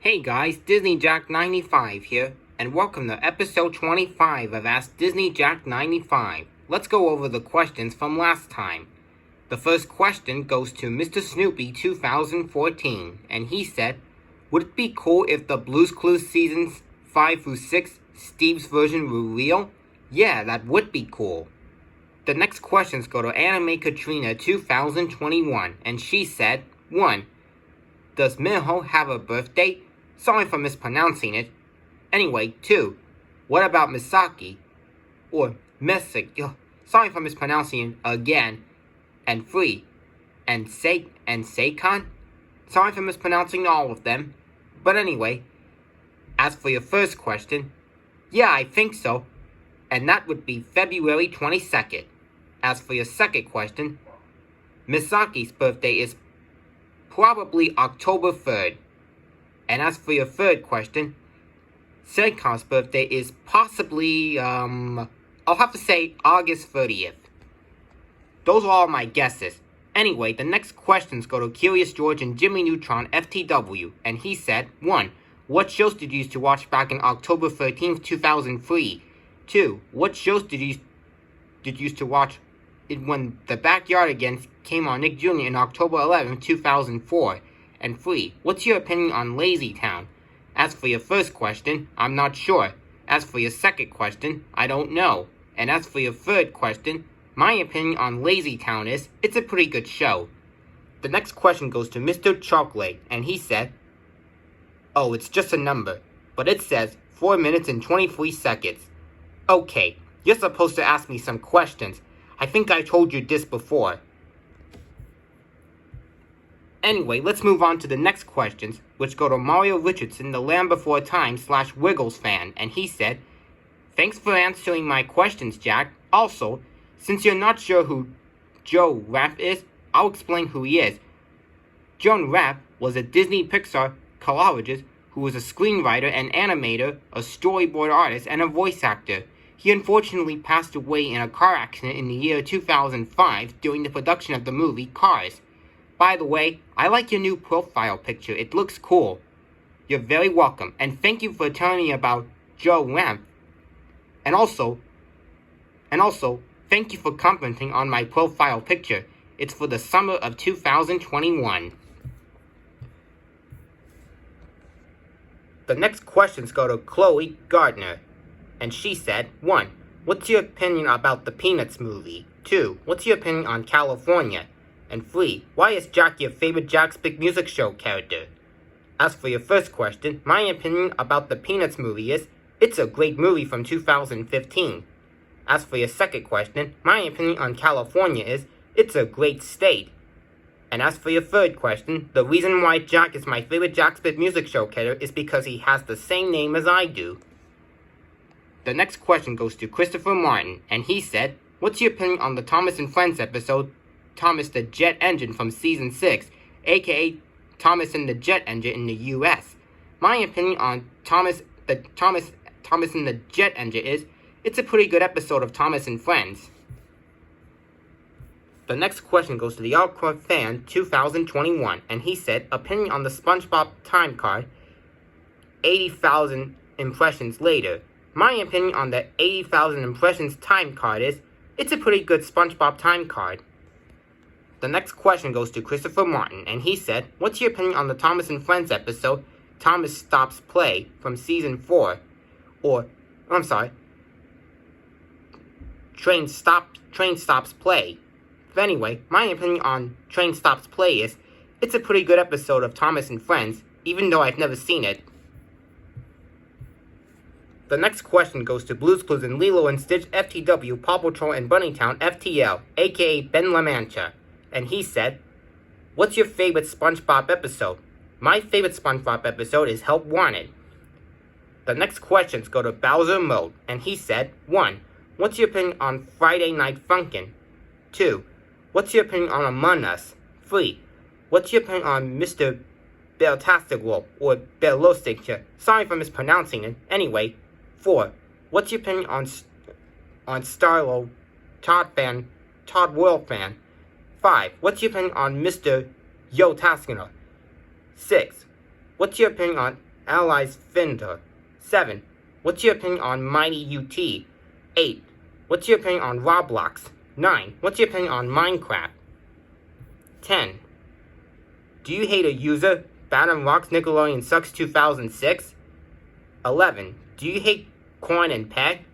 Hey guys, Disney Jack 95 here, and welcome to episode 25 of Ask Disney Jack 95. Let's go over the questions from last time. The first question goes to Mr. Snoopy 2014, and he said, would it be cool if the Blue's Clues seasons 5 through 6, Steve's version were real? Yeah, that would be cool. The next questions go to Anime Katrina 2021, and she said, 1. Does Miho have a birthday? Sorry for mispronouncing it. Anyway, 2. What about Misaki? Or Misaki? Sorry for mispronouncing it again. And 3. And Seikon? Sorry for mispronouncing all of them. But anyway, as for your first question, yeah, I think so. And that would be February 22nd. As for your second question, Misaki's birthday is probably October 3rd. And as for your third question, Seikon's birthday is possibly, I'll have to say August 30th. Those are all my guesses. Anyway, the next questions go to Curious George and Jimmy Neutron FTW, and he said, 1. What shows did you used to watch back in October 13th, 2003? 2. What shows did you used to watch when The Backyardigans came on Nick Jr. in October 11th, 2004? And 3. What's your opinion on Lazy Town? As for your first question, I'm not sure. As for your second question, I don't know. And as for your third question, my opinion on Lazy Town is, it's a pretty good show. The next question goes to Mr. Chocolate, and he said, oh, it's just a number, but it says 4 minutes and 23 seconds. Okay, you're supposed to ask me some questions. I think I told you this before. Anyway, let's move on to the next questions, which go to Mario Richardson, the Land Before Time / Wiggles fan, and he said, thanks for answering my questions, Jack. Also, since you're not sure who Joe Rapp is, I'll explain who he is. Joe Rapp was a Disney Pixar collaborator who was a screenwriter and animator, a storyboard artist, and a voice actor. He unfortunately passed away in a car accident in the year 2005 during the production of the movie Cars. By the way, I like your new profile picture. It looks cool. You're very welcome, and thank you for telling me about Joe Ramp. And also, thank you for commenting on my profile picture. It's for the summer of 2021. The next questions go to Chloe Gardner, and she said, 1. What's your opinion about the Peanuts movie? 2. What's your opinion on California? And 3. Why is Jack your favorite Jack's Big Music Show character? As for your first question, my opinion about the Peanuts movie is, it's a great movie from 2015. As for your second question, my opinion on California is, it's a great state. And as for your third question, the reason why Jack is my favorite Jack's Big Music Show character is because he has the same name as I do. The next question goes to Christopher Martin, and he said, what's your opinion on the Thomas and Friends episode, Thomas the Jet Engine from Season 6, aka Thomas and the Jet Engine in the US? My opinion on Thomas and the Jet Engine is, it's a pretty good episode of Thomas and Friends. The next question goes to the Outcrow Fan 2021, and he said, opinion on the Spongebob time card, 80,000 impressions later. My opinion on the 80,000 impressions time card is, it's a pretty good Spongebob time card. The next question goes to Christopher Martin, and he said, what's your opinion on the Thomas and Friends episode, Thomas Stops Play, from Season 4? Train Stops Play. But anyway, my opinion on Train Stops Play is, it's a pretty good episode of Thomas and Friends, even though I've never seen it. The next question goes to Blue's Clues and Lilo and Stitch FTW, Paw Patrol and Bunnytown FTL, aka Ben LaMancha. And he said, what's your favorite SpongeBob episode? My favorite SpongeBob episode is Help Wanted. The next questions go to Bowser Mode, and he said, 1. What's your opinion on Friday Night Funkin'? 2. What's your opinion on Among Us? 3. What's your opinion on Mr. Beltastic Wolf, or Bellostic? Sorry for mispronouncing it. Anyway, 4. What's your opinion on Starlo, Todd World fan? 5. What's your opinion on Mr. Yo Taskiner? 6. What's your opinion on Allies Finder. 7. What's your opinion on Mighty UT? 8. What's your opinion on Roblox? 9. What's your opinion on Minecraft? 10. Do you hate a user? Baton Rocks Nickelodeon Sucks 2006? 11. Do you hate corn and peg?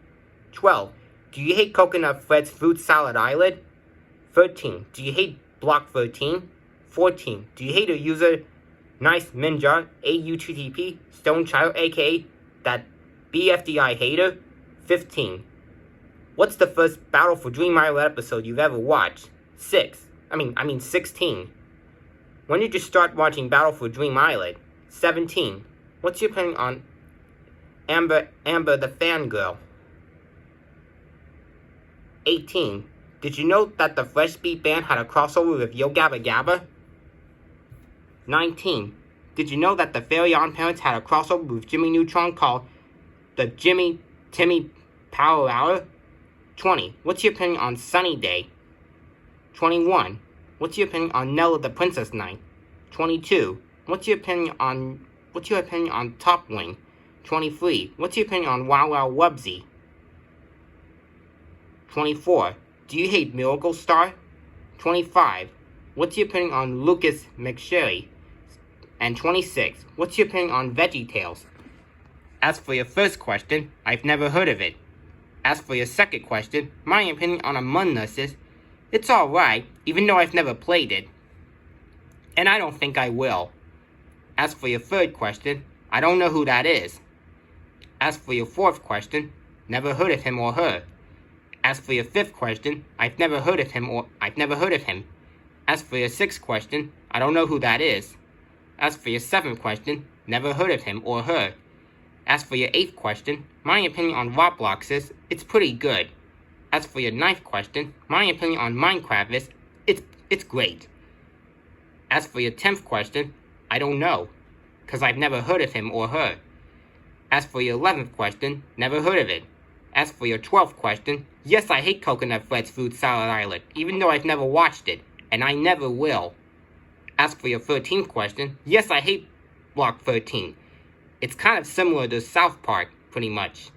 12. Do you hate Coconut Fred's Fruit Salad Island? 13. Do you hate Block 13? 14. Do you hate a user? Nice Minjar, AUTTP, Stone Child, aka that BFDI hater? 15. What's the first Battle for Dream Island episode you've ever watched? 16. When did you start watching Battle for Dream Island? 17. What's your opinion on Amber the Fangirl? 18. Did you know that the Fresh Beat Band had a crossover with Yo Gabba Gabba? 19. Did you know that the Fairy Yarn Parents had a crossover with Jimmy Neutron called the Jimmy Timmy Power Hour? 20. What's your opinion on Sunny Day? 21. What's your opinion on Nella the Princess Knight? 22. What's your opinion on Top Wing? 23. What's your opinion on Wow Wow Wubsy? 24. Do you hate Miracle Star? 25. What's your opinion on Lucas McSherry? And 26. What's your opinion on VeggieTales? As for your first question, I've never heard of it. As for your second question, my opinion on Among Us is, it's alright, even though I've never played it. And I don't think I will. As for your third question, I don't know who that is. As for your fourth question, never heard of him or her. As for your fifth question, I've never heard of him. As for your sixth question, I don't know who that is. As for your seventh question, never heard of him or her. As for your eighth question, my opinion on Roblox is, it's pretty good. As for your ninth question, my opinion on Minecraft is, it's great. As for your 10th question, I don't know, because I've never heard of him or her. As for your 11th question, never heard of it. As for your 12th question, yes, I hate Coconut Fred's Fruit Salad Island, even though I've never watched it, and I never will. As for your 13th question, yes, I hate Block 13. It's kind of similar to South Park, pretty much.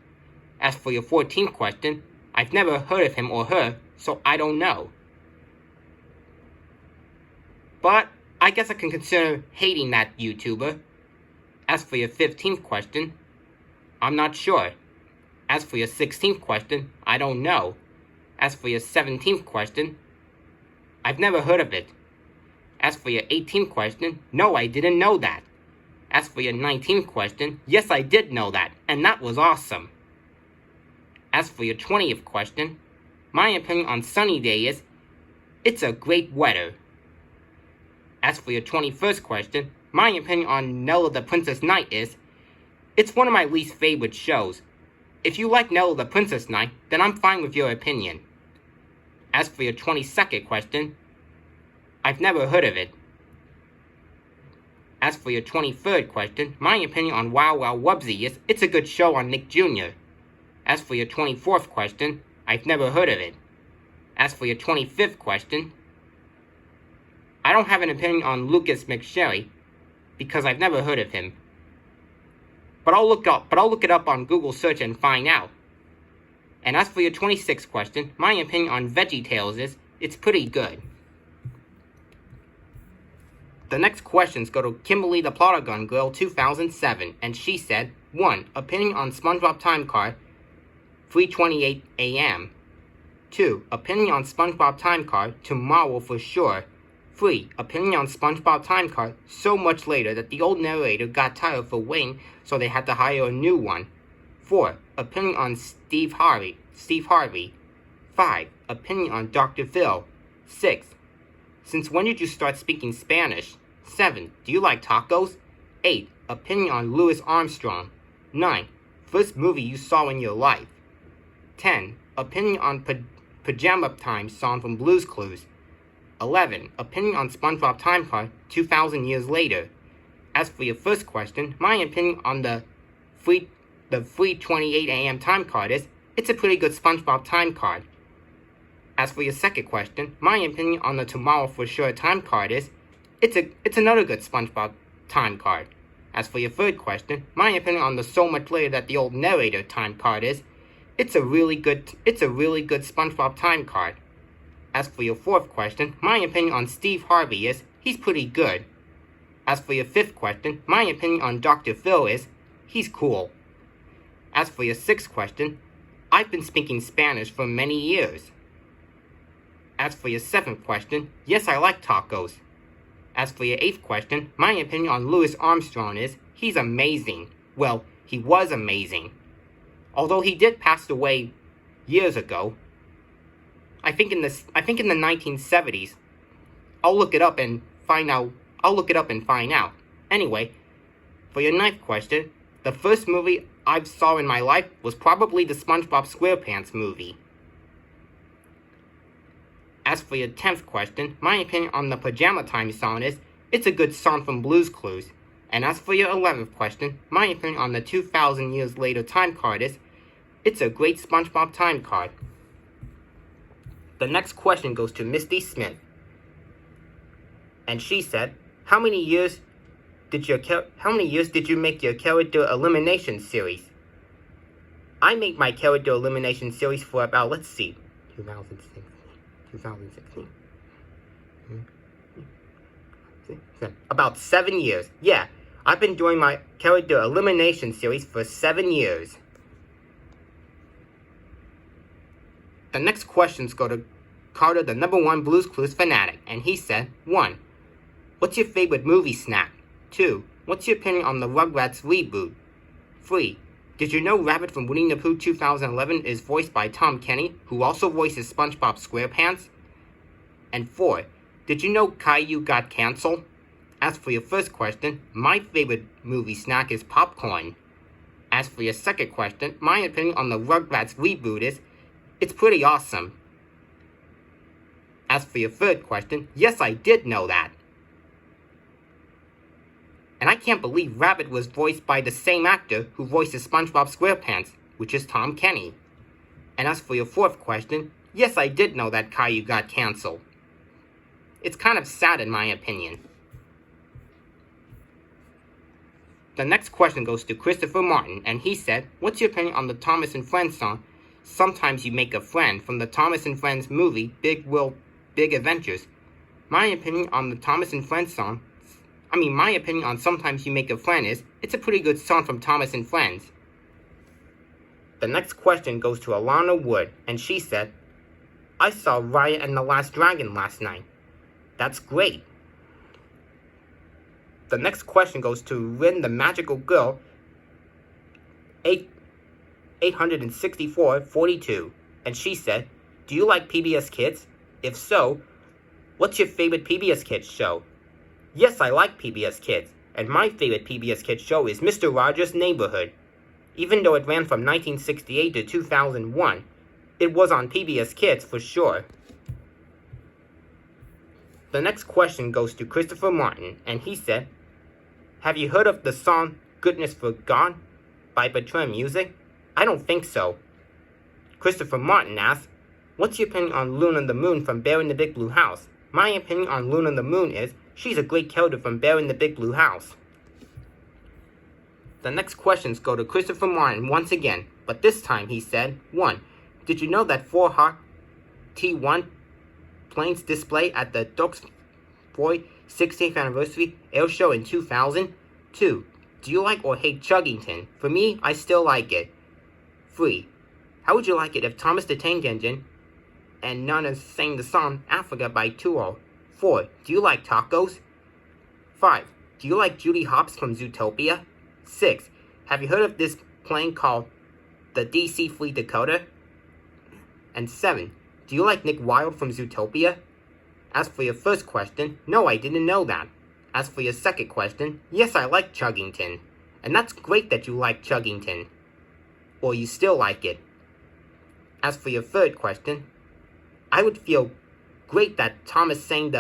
As for your 14th question, I've never heard of him or her, so I don't know. But I guess I can consider hating that YouTuber. As for your 15th question, I'm not sure. As for your 16th question, I don't know. As for your 17th question, I've never heard of it. As for your 18th question, no, I didn't know that. As for your 19th question, yes, I did know that, and that was awesome. As for your 20th question, my opinion on Sunny Day is, it's a great weather. As for your 21st question, my opinion on Nella the Princess Knight is, it's one of my least favorite shows. If you like Nella the Princess Knight, then I'm fine with your opinion. As for your 22nd question, I've never heard of it. As for your 23rd question, my opinion on Wow Wow Wubsy is, it's a good show on Nick Jr. As for your 24th question, I've never heard of it. As for your 25th question, I don't have an opinion on Lucas McSherry, because I've never heard of him. But I'll look it up on Google search and find out. And as for your 26th question, my opinion on VeggieTales is, it's pretty good. The next questions go to Kimberly the Plotter Gun Girl 2007, and she said, 1. Opinion on Spongebob Time Card, 3:28 a.m. 2. Opinion on Spongebob Time Card, tomorrow for sure. 3. Opinion on Spongebob Time Card, so much later that the old narrator got tired for waiting, so they had to hire a new one. 4. Opinion on Steve Harvey. 5. Opinion on Dr. Phil. 6. Since when did you start speaking Spanish? 7. Do you like tacos? 8. Opinion on Louis Armstrong. 9. First movie you saw in your life. 10. Opinion on Pajama Time song from Blue's Clues. 11. Opinion on Spongebob Time Card 2,000 years later. As for your first question, my opinion on the 3:28 a.m. time card is, it's a pretty good Spongebob time card. As for your second question, my opinion on the tomorrow for sure time card is, it's another good Spongebob time card. As for your third question, my opinion on the so much later that the old narrator time card is, it's a really good SpongeBob time card. As for your fourth question, my opinion on Steve Harvey is, he's pretty good. As for your fifth question, my opinion on Dr. Phil is, he's cool. As for your sixth question, I've been speaking Spanish for many years. As for your seventh question, yes, I like tacos. As for your eighth question, my opinion on Louis Armstrong is, he's amazing. Well, he was amazing. Although he did pass away years ago. I think in the 1970s. I'll look it up and find out. Anyway, for your ninth question, the first movie I saw in my life was probably the SpongeBob SquarePants movie. As for your 10th question, my opinion on the Pajama Time song is, it's a good song from Blue's Clues. And as for your 11th question, my opinion on the 2,000 Years Later time card is, it's a great SpongeBob time card. The next question goes to Misty Smith. And she said, how many years did you make your character elimination series? I made my character elimination series for about, 2016. About 7 years. Yeah, I've been doing my character elimination series for 7 years. The next questions go to Carter, the #1 Blue's Clues fanatic, and he said, 1. What's your favorite movie snack? 2. What's your opinion on the Rugrats reboot? 3. Did you know Rabbit from Winnie the Pooh 2011 is voiced by Tom Kenny, who also voices SpongeBob SquarePants? And 4. Did you know Caillou got canceled? As for your first question, my favorite movie snack is popcorn. As for your second question, my opinion on the Rugrats reboot is, it's pretty awesome. As for your third question, yes, I did know that. And I can't believe Rabbit was voiced by the same actor who voices SpongeBob SquarePants, which is Tom Kenny. And as for your fourth question, yes, I did know that Caillou got canceled. It's kind of sad in my opinion. The next question goes to Christopher Martin, and he said, what's your opinion on the Thomas and Friends song, Sometimes You Make a Friend, from the Thomas and Friends movie, Big Adventures? My opinion on Sometimes You Make a Friend is, it's a pretty good song from Thomas and Friends. The next question goes to Alana Wood, and she said, I saw Raya and the Last Dragon last night. That's great. The next question goes to Rin the Magical Girl, 86442, and she said, do you like PBS Kids? If so, what's your favorite PBS Kids show? Yes, I like PBS Kids, and my favorite PBS Kids show is Mr. Rogers' Neighborhood. Even though it ran from 1968 to 2001, it was on PBS Kids for sure. The next question goes to Christopher Martin, and he said, have you heard of the song Goodness for God by Bertrand Music? I don't think so. Christopher Martin asks, what's your opinion on Luna the Moon from Bear in the Big Blue House? My opinion on Luna the Moon is, she's a great character from Bear in the Big Blue House. The next questions go to Christopher Martin once again, but this time he said, 1. Did you know that 4 Hawk T1 planes display at the Duke's Boy 16th Anniversary Air Show in 2000? 2. Do you like or hate Chuggington? For me, I still like it. 3. How would you like it if Thomas the Tank Engine and Nana sang the song Africa by Tool? 4. Do you like tacos? 5. Do you like Judy Hopps from Zootopia? 6. Have you heard of this plane called the DC Fleet Dakota? And 7. Do you like Nick Wilde from Zootopia? As for your first question, no, I didn't know that. As for your second question, yes, I like Chuggington. And that's great that you like Chuggington. Or you still like it. As for your third question, I would feel great that Thomas sang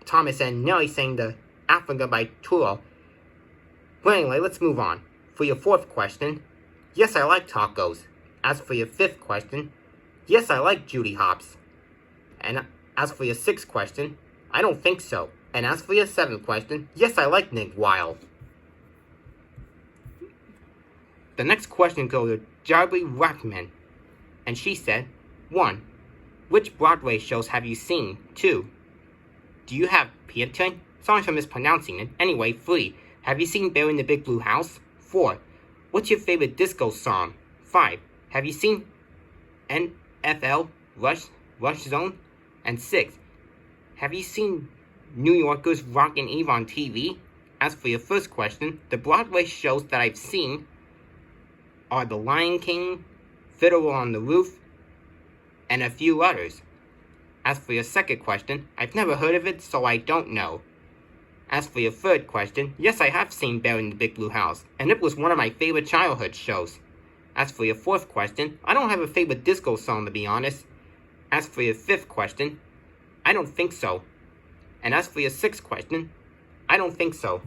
Thomas and Nelly sang the Africa by Tool. But anyway, let's move on. For your fourth question, yes, I like tacos. As for your fifth question, yes, I like Judy Hopps. And as for your sixth question, I don't think so. And as for your 7th question, yes, I like Nick Wilde. The next question goes to Jarby Rackman, and she said, 1. Which Broadway shows have you seen? 2. Do you have Pietre? Sorry for mispronouncing it. Anyway, 3. Have you seen Bear in the Big Blue House? 4. What's your favorite disco song? 5. Have you seen NFL Rush Zone? And 6. Have you seen New Yorkers Rockin' Eve on TV? As for your first question, the Broadway shows that I've seen are The Lion King, Fiddler on the Roof, and a few others. As for your second question, I've never heard of it, so I don't know. As for your third question, yes, I have seen Bear in the Big Blue House, and it was one of my favorite childhood shows. As for your fourth question, I don't have a favorite disco song, to be honest. As for your fifth question, I don't think so. And as for your sixth question, I don't think so.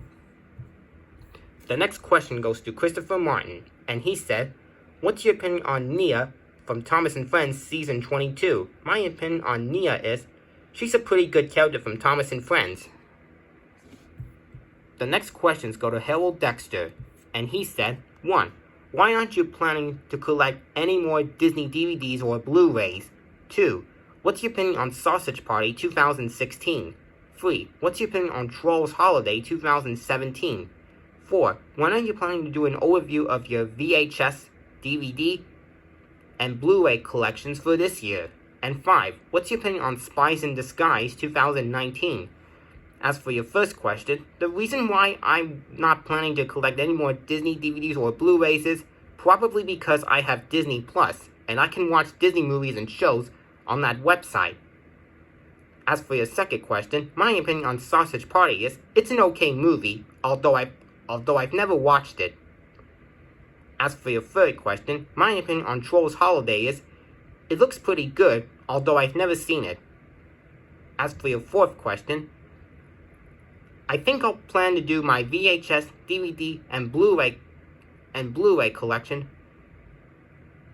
The next question goes to Christopher Martin, and he said, what's your opinion on Nia from Thomas and Friends Season 22? My opinion on Nia is, she's a pretty good character from Thomas and Friends. The next questions go to Harold Dexter, and he said, 1. Why aren't you planning to collect any more Disney DVDs or Blu-rays? 2. What's your opinion on Sausage Party 2016? 3. What's your opinion on Trolls Holiday 2017? 4. When are you planning to do an overview of your VHS, DVD, and Blu-ray collections for this year? And 5. What's your opinion on Spies in Disguise 2019? As for your first question, the reason why I'm not planning to collect any more Disney DVDs or Blu-rays is probably because I have Disney Plus, and I can watch Disney movies and shows on that website. As for your second question, my opinion on Sausage Party is, it's an okay movie, although I've never watched it. As for your third question, my opinion on Trolls Holiday is, it looks pretty good, although I've never seen it. As for your fourth question, I think I'll plan to do my VHS, DVD, and Blu-ray collection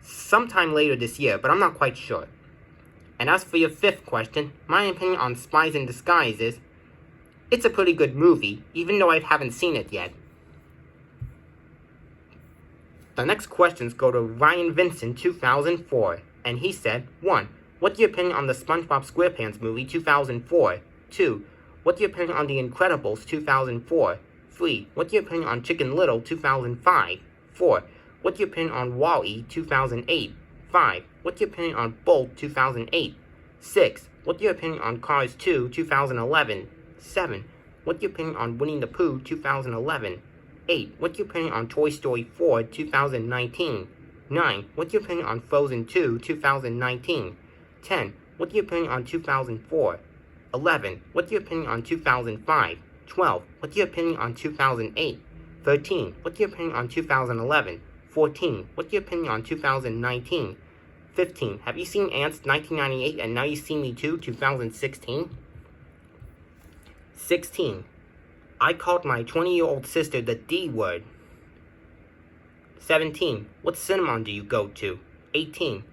sometime later this year, but I'm not quite sure. And as for your fifth question, my opinion on Spies in Disguise is, it's a pretty good movie, even though I haven't seen it yet. The next questions go to Ryan Vincent, 2004, and he said, 1. What's your opinion on the Spongebob SquarePants movie 2004? 2. What's your opinion on The Incredibles 2004? 3. What's your opinion on Chicken Little 2005? 4. What's your opinion on WALL-E 2008? 5. What's your opinion on Bolt 2008? 6. What's your opinion on Cars 2 2011? 7. What's your opinion on Winnie the Pooh 2011? 8. What's your opinion on Toy Story 4 2019? 9. What's your opinion on Frozen 2 2019? 10. What's your opinion on 2004? 11. What's your opinion on 2005? 12. What's your opinion on 2008? 13. What's your opinion on 2011? 14. What's your opinion on 2019? 15. Have you seen Ants 1998 and Now You See Me Too 2016? 16. I called my 20-year-old sister the D word. 17. What cinema do you go to? 18.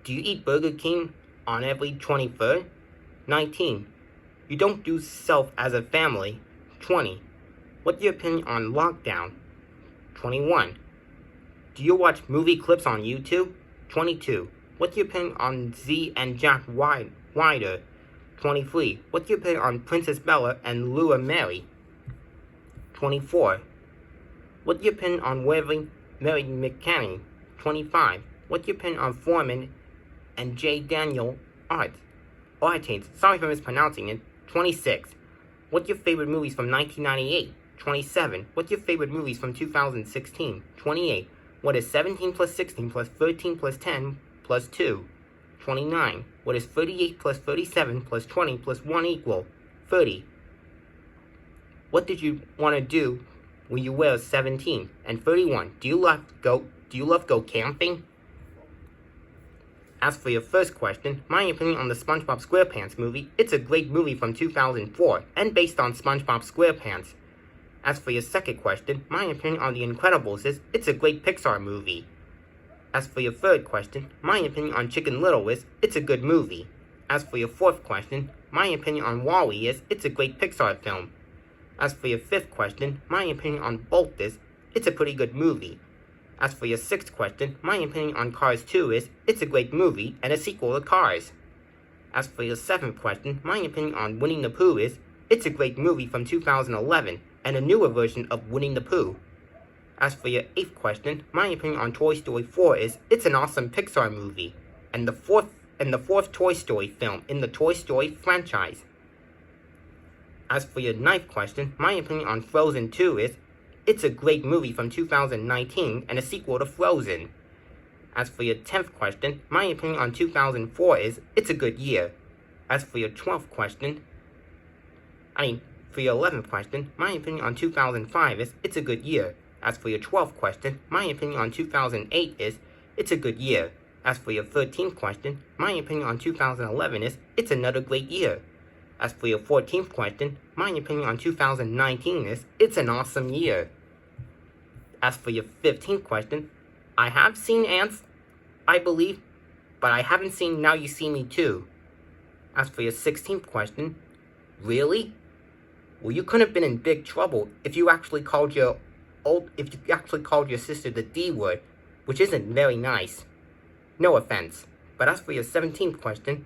Do you eat Burger King on every 23rd? 19. You don't do self as a family. 20. What's your opinion on lockdown? 21. Do you watch movie clips on YouTube? 22. What's your opinion on Z and Jack Ryder? 23. What's your opinion on Princess Bella and Lua Mary? 24. What's your opinion on Mary McCanny? 25. What's your opinion on Foreman and J. Daniel Artains? Sorry for mispronouncing it. 26. What's your favorite movies from 1998? 27. What's your favorite movies from 2016? 28. What is 17 plus 16 plus 13 plus 10 plus 2? 29. What is 38 plus 37 plus 20 plus 1 equal? 30. What did you want to do when you were 17? And 31. Do you love go camping? As for your first question, my opinion on the Spongebob SquarePants movie, it's a great movie from 2004, and based on Spongebob SquarePants. As for your second question, my opinion on The Incredibles is, it's a great Pixar movie. As for your third question, my opinion on Chicken Little is, it's a good movie. As for your fourth question, my opinion on WALL-E is it's a great Pixar film. As for your fifth question, my opinion on Bolt is it's a pretty good movie. As for your sixth question, my opinion on Cars 2 is it's a great movie and a sequel to Cars. As for your seventh question, my opinion on Winnie the Pooh is it's a great movie from 2011 and a newer version of Winnie the Pooh. As for your eighth question, my opinion on Toy Story 4 is it's an awesome Pixar movie and the fourth Toy Story film in the Toy Story franchise. As for your ninth question, my opinion on Frozen 2 is it's a great movie from 2019 and a sequel to Frozen. As for your 10th question, my opinion on 2004 is it's a good year. As for your 11th question, my opinion on 2005 is it's a good year. As for your 12th question, my opinion on 2008 is it's a good year. As for your 13th question, my opinion on 2011 is it's another great year. As for your 14th question, my opinion on 2019 is it's an awesome year. As for your 15th question, I have seen Ants, I believe, but I haven't seen Now You See Me Too. As for your 16th question, really? Well, you could have been in big trouble if you actually called your sister the D word, which isn't very nice. No offense. But as for your 17th question,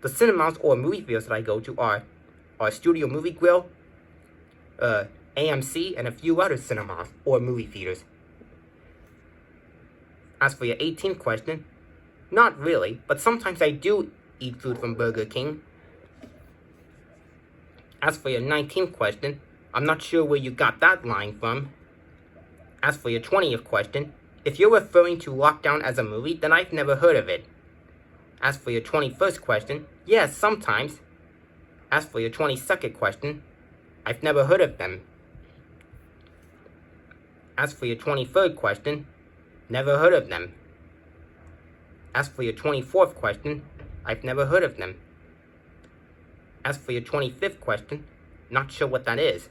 the cinemas or movie theaters that I go to are Studio Movie Grill, AMC, and a few other cinemas or movie theaters. As for your 18th question, not really, but sometimes I do eat food from Burger King. As for your 19th question, I'm not sure where you got that line from. As for your 20th question, if you're referring to Lockdown as a movie, then I've never heard of it. As for your 21st question, yes, sometimes. As for your 22nd question, I've never heard of them. As for your 23rd question, never heard of them. As for your 24th question, I've never heard of them. As for your 25th question, not sure what that is.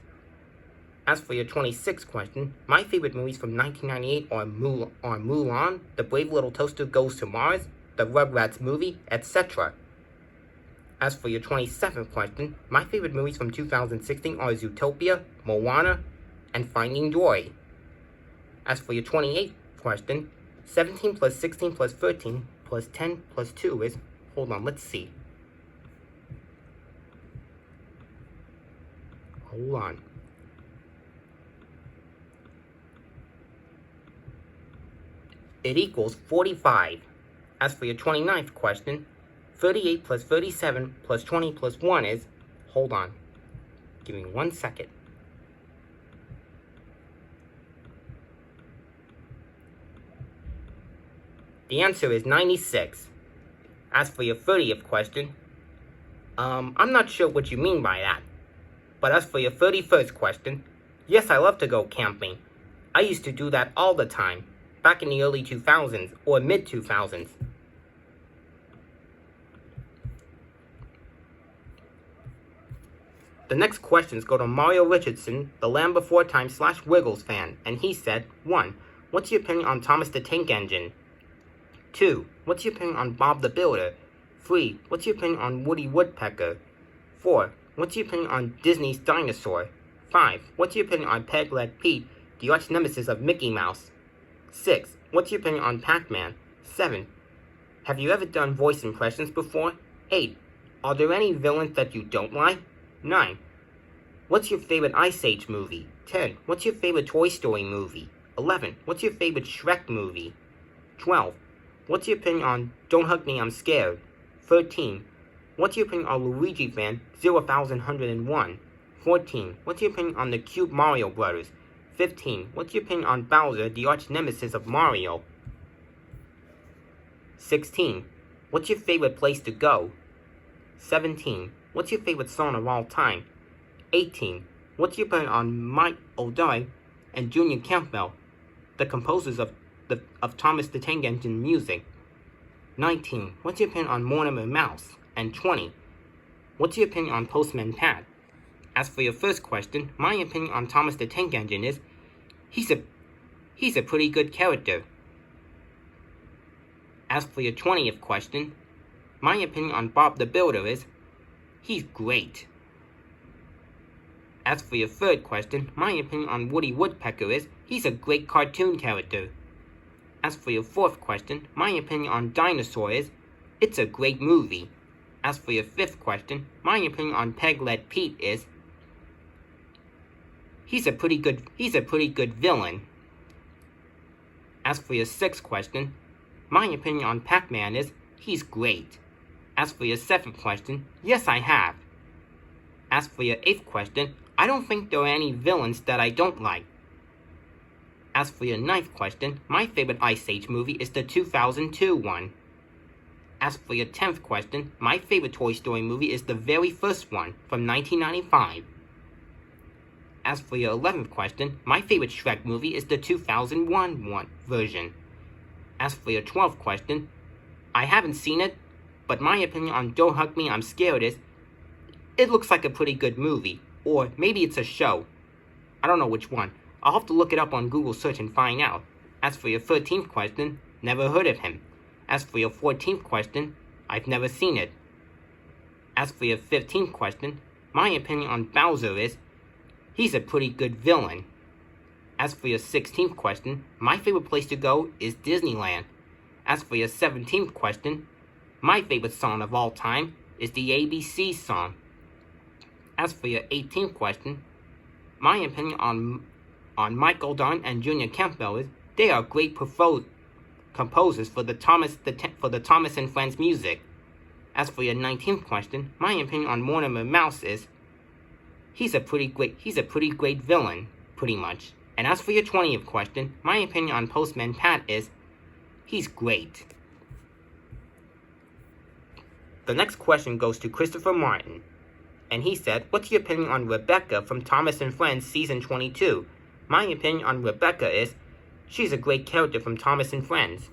As for your 26th question, my favorite movies from 1998 are Mulan, The Brave Little Toaster Goes to Mars, the Rugrats movie, etc. As for your 27th question, my favorite movies from 2016 are Zootopia, Moana, and Finding Dory. As for your 28th question, 17 plus 16 plus 13 plus 10 plus 2 is, hold on, let's see. Hold on. It equals 45. As for your 29th question, 38 plus 37 plus 20 plus 1 is, hold on, give me 1 second. The answer is 96. As for your 30th question, I'm not sure what you mean by that. But as for your 31st question, yes, I love to go camping. I used to do that all the time, back in the early 2000s or mid-2000s. The next questions go to Mario Richardson, the Land Before Time / Wiggles fan, and he said, 1. What's your opinion on Thomas the Tank Engine? 2. What's your opinion on Bob the Builder? 3. What's your opinion on Woody Woodpecker? 4. What's your opinion on Disney's Dinosaur? 5. What's your opinion on Peg Leg Pete, the arch nemesis of Mickey Mouse? 6. What's your opinion on Pac-Man? 7. Have you ever done voice impressions before? 8. Are there any villains that you don't like? 9. What's your favorite Ice Age movie? 10. What's your favorite Toy Story movie? 11. What's your favorite Shrek movie? 12. What's your opinion on Don't Hug Me, I'm Scared? 13. What's your opinion on Luigi Fan 0101? 14. What's your opinion on the cute Mario Brothers? 15. What's your opinion on Bowser, the arch nemesis of Mario? 16. What's your favorite place to go? 17. What's your favorite song of all time? 18. What's your opinion on Mike O'Donnell and Junior Campbell, the composers of Thomas the Tank Engine music? 19. What's your opinion on Mortimer Mouse? And 20. What's your opinion on Postman Pat? As for your first question, my opinion on Thomas the Tank Engine is he's a pretty good character. As for your 20th question, my opinion on Bob the Builder is, he's great. As for your third question, my opinion on Woody Woodpecker is, he's a great cartoon character. As for your fourth question, my opinion on Dinosaur is, it's a great movie. As for your fifth question, my opinion on Peg-Leg Pete is, he's a pretty good villain. As for your sixth question, my opinion on Pac-Man is, he's great. As for your seventh question, yes, I have. As for your eighth question, I don't think there are any villains that I don't like. As for your ninth question, my favorite Ice Age movie is the 2002 one. As for your 10th question, my favorite Toy Story movie is the very first one, from 1995. As for your 11th question, my favorite Shrek movie is the 2001 version. As for your 12th question, I haven't seen it, but my opinion on Don't Hug Me, I'm Scared is, it looks like a pretty good movie, or maybe it's a show. I don't know which one. I'll have to look it up on Google search and find out. As for your 13th question, never heard of him. As for your 14th question, I've never seen it. As for your 15th question, my opinion on Bowser is, he's a pretty good villain. As for your 16th question, my favorite place to go is Disneyland. As for your 17th question, my favorite song of all time is the ABC song. As for your 18th question, my opinion on Michael Dunn and Junior Campbell is, they are great composers for the Thomas and Friends music. As for your 19th question, my opinion on Mortimer Mouse is, he's a pretty great villain, pretty much. And as for your 20th question, my opinion on Postman Pat is, he's great. The next question goes to Christopher Martin, and he said, what's your opinion on Rebecca from Thomas and Friends Season 22? My opinion on Rebecca is, she's a great character from Thomas and Friends.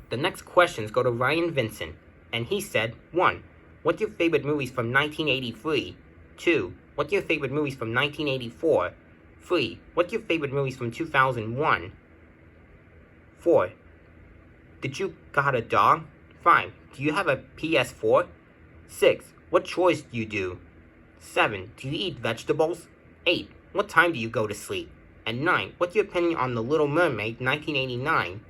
The next questions go to Ryan Vincent, and he said, 1. What's your favorite movies from 1983? 2. What's your favorite movies from 1984? 3. What's your favorite movies from 2001? 4. Did you got a dog? 5. Do you have a PS4? 6. What chores do you do? 7. Do you eat vegetables? 8. What time do you go to sleep? And 9. What's your opinion on The Little Mermaid 1989?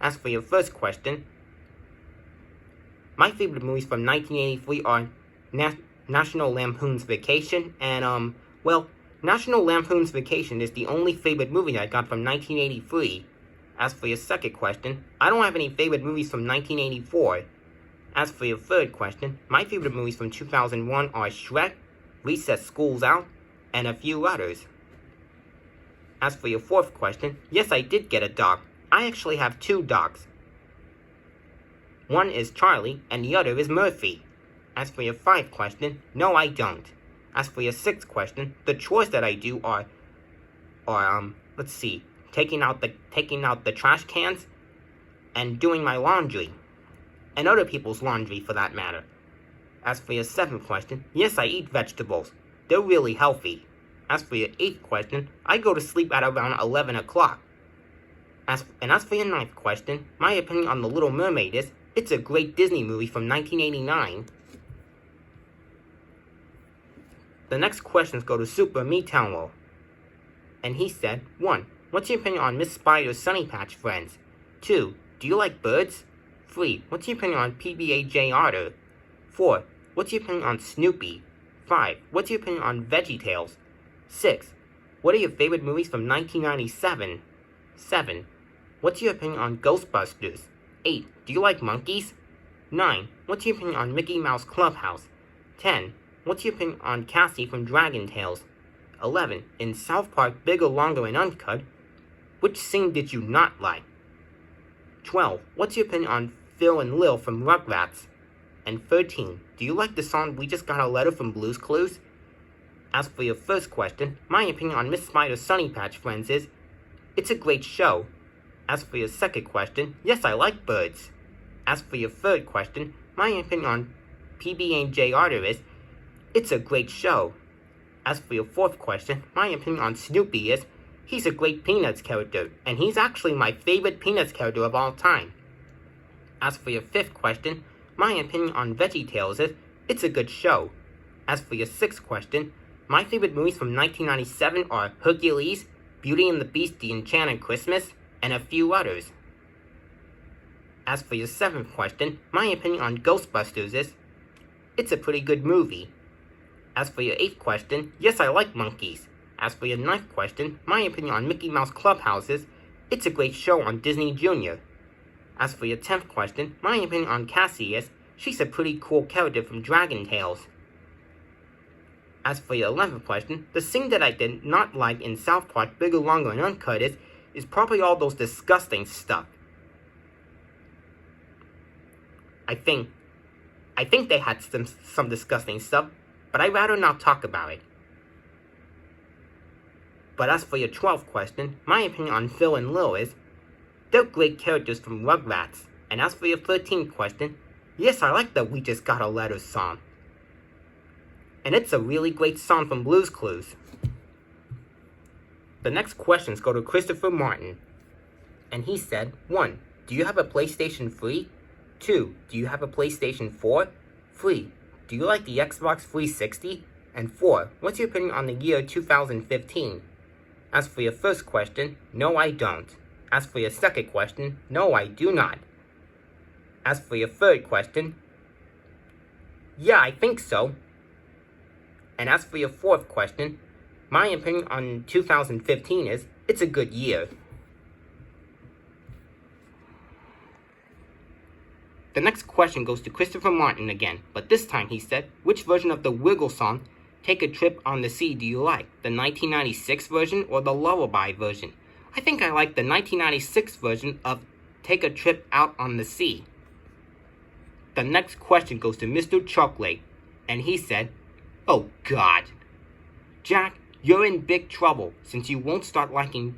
As for your first question, my favorite movies from 1983 are National Lampoon's Vacation, and, National Lampoon's Vacation is the only favorite movie I got from 1983. As for your second question, I don't have any favorite movies from 1984. As for your third question, my favorite movies from 2001 are Shrek, Recess School's Out, and a few others. As for your fourth question, yes, I did get a dog. I actually have 2 dogs. One is Charlie, and the other is Murphy. As for your 5th question, no, I don't. As for your 6th question, the chores that I do are taking out the trash cans, and doing my laundry, and other people's laundry for that matter. As for your 7th question, yes, I eat vegetables. They're really healthy. As for your 8th question, I go to sleep at around 11 o'clock. As for your 9th question, my opinion on The Little Mermaid is, it's a great Disney movie from 1989. The next questions go to Super Me Townwell, and he said, 1. What's your opinion on Miss Spider's Sunny Patch Friends? 2. Do you like birds? 3. What's your opinion on PBA Otter? 4. What's your opinion on Snoopy? 5. What's your opinion on VeggieTales? 6. What are your favorite movies from 1997? 7. What's your opinion on Ghostbusters? 8. Do you like monkeys? 9. What's your opinion on Mickey Mouse Clubhouse? 10. What's your opinion on Cassie from Dragon Tales? 11. In South Park Bigger, Longer, and Uncut, which scene did you not like? 12. What's your opinion on Phil and Lil from Rugrats? And 13. Do you like the song We Just Got a Letter from Blue's Clues? As for your first question, my opinion on Miss Spider's Sunny Patch Friends is, it's a great show. As for your second question, yes, I like birds. As for your third question, my opinion on PB&J Otter is, it's a great show. As for your fourth question, my opinion on Snoopy is, he's a great Peanuts character, and he's actually my favorite Peanuts character of all time. As for your fifth question, my opinion on VeggieTales is, it's a good show. As for your sixth question, my favorite movies from 1997 are Hercules, Beauty and the Beast, The Enchanted Christmas, and a few others. As for your seventh question, my opinion on Ghostbusters is, it's a pretty good movie. As for your eighth question, yes, I like monkeys. As for your ninth question, my opinion on Mickey Mouse Clubhouse is, it's a great show on Disney Junior. As for your 10th question, my opinion on Cassie is, she's a pretty cool character from Dragon Tales. As for your 11th question, the thing that I did not like in South Park Bigger, Longer, and Uncut is probably all those disgusting stuff. I think they had some disgusting stuff, but I'd rather not talk about it. But as for your 12th question, my opinion on Phil and Lil is, they're great characters from Rugrats. And as for your 13th question, yes, I like the We Just Got a Letter song. And it's a really great song from Blue's Clues. The next questions go to Christopher Martin. And he said, 1. Do you have a PlayStation 3? 2. Do you have a PlayStation 4? 3. Do you like the Xbox 360? And 4. What's your opinion on the year 2015? As for your first question, no, I don't. As for your second question, no, I do not. As for your third question, yeah, I think so. And as for your fourth question, my opinion on 2015 is, it's a good year. The next question goes to Christopher Martin again, but this time he said, which version of the Wiggle song, Take a Trip on the Sea, do you like? The 1996 version or the Lullaby version? I think I like the 1996 version of Take a Trip Out on the Sea. The next question goes to Mr. Chocolate, and he said, oh God. Jack, you're in big trouble since you won't start hating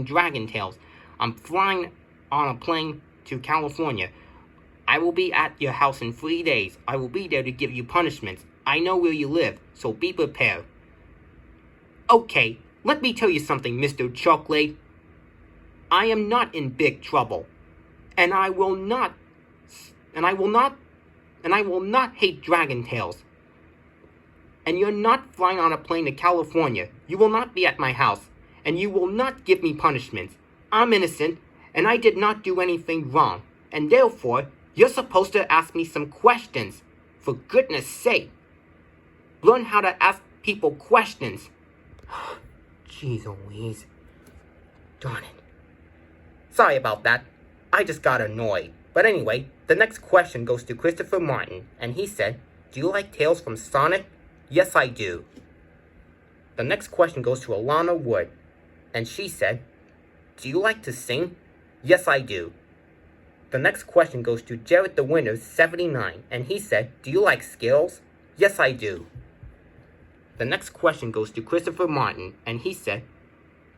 Dragon Tales. I'm flying on a plane to California. I will be at your house in 3 days. I will be there to give you punishments. I know where you live, so be prepared. Okay, let me tell you something, Mr. Chocolate. I am not in big trouble. And I will not hate Dragon Tales. And you're not flying on a plane to California. You will not be at my house. And you will not give me punishments. I'm innocent, and I did not do anything wrong. And therefore, you're supposed to ask me some questions. For goodness sake. Learn how to ask people questions. Jeez Louise. Darn it. Sorry about that. I just got annoyed. But anyway, the next question goes to Christopher Martin, and he said, do you like Tales from Sonic? Yes, I do. The next question goes to Alana Wood, and she said, do you like to sing? Yes, I do. The next question goes to Jared the Winner 79, and he said, do you like Skittles? Yes, I do. The next question goes to Christopher Martin, and he said,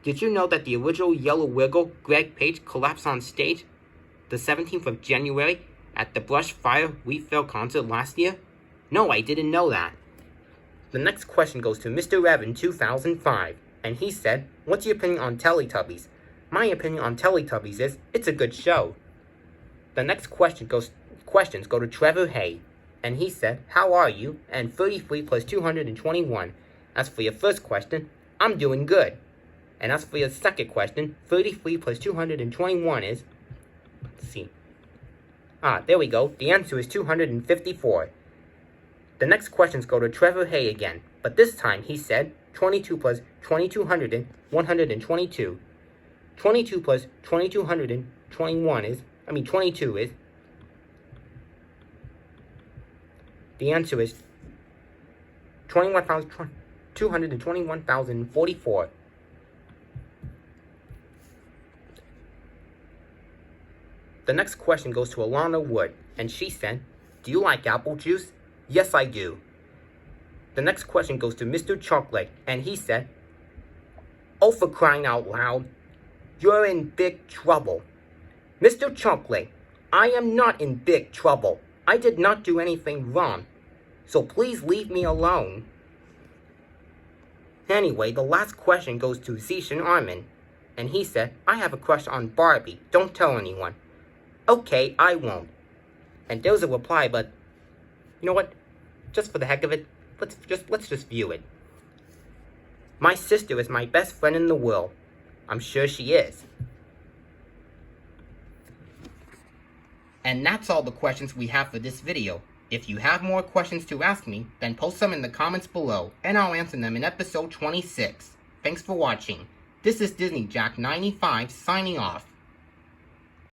did you know that the original Yellow Wiggle, Greg Page, collapsed on stage the 17th of January at the Brush Fire Refill concert last year? No, I didn't know that. The next question goes to Mr. Evan 2005, and he said, what's your opinion on Teletubbies? My opinion on Teletubbies is, it's a good show. The next questions go to Trevor Hay, and he said, how are you? And 33 plus 221. As for your first question, I'm doing good. And as for your second question, 33 plus 221 is, let's see. There we go. The answer is 254. The next questions go to Trevor Hay again, but this time he said 22 plus 2200 and 122. 22 plus 2221 is, 22 is, the answer is 221,044. The next question goes to Alana Wood, and she said, do you like apple juice? Yes, I do. The next question goes to Mr. Chocolate, and he said, oh, for crying out loud, you're in big trouble. Mr. Chocolate, I am not in big trouble. I did not do anything wrong. So please leave me alone. Anyway, the last question goes to Zishan Armin, and he said, I have a crush on Barbie. Don't tell anyone. Okay, I won't. And there's a reply, but you know what? Just for the heck of it, let's just view it. My sister is my best friend in the world. I'm sure she is. And that's all the questions we have for this video. If you have more questions to ask me, then post them in the comments below, and I'll answer them in episode 26. Thanks for watching. This is Disney Jack 95 signing off.